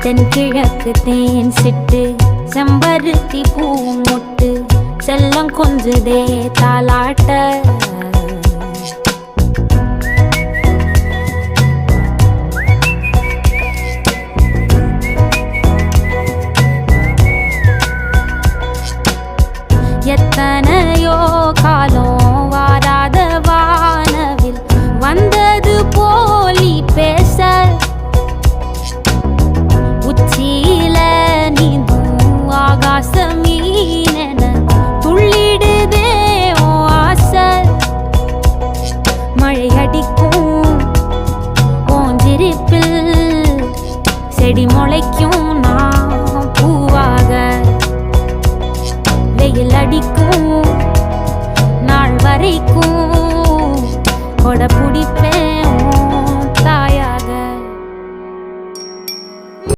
தென்கிழக்கு தேன் சிட்டு செம்பருத்தி பூ முட்டு செல்லம் கொஞ்சுதே தாலாட்ட எத்தனையோ காலம் வாராத வானவில் வந்தது போலி பேச உச்சியில நீந்தும் ஆகாச மீனென துள்ளிடுதே ஓ ஆசை மழை அடிக்கும் ஓஞ்சிருப்பில் செடி முளைக்கும் நான் பூவாக வெயில் அடிக்கும் நாள் வரைக்கும் கொடை பிடிப்பேன்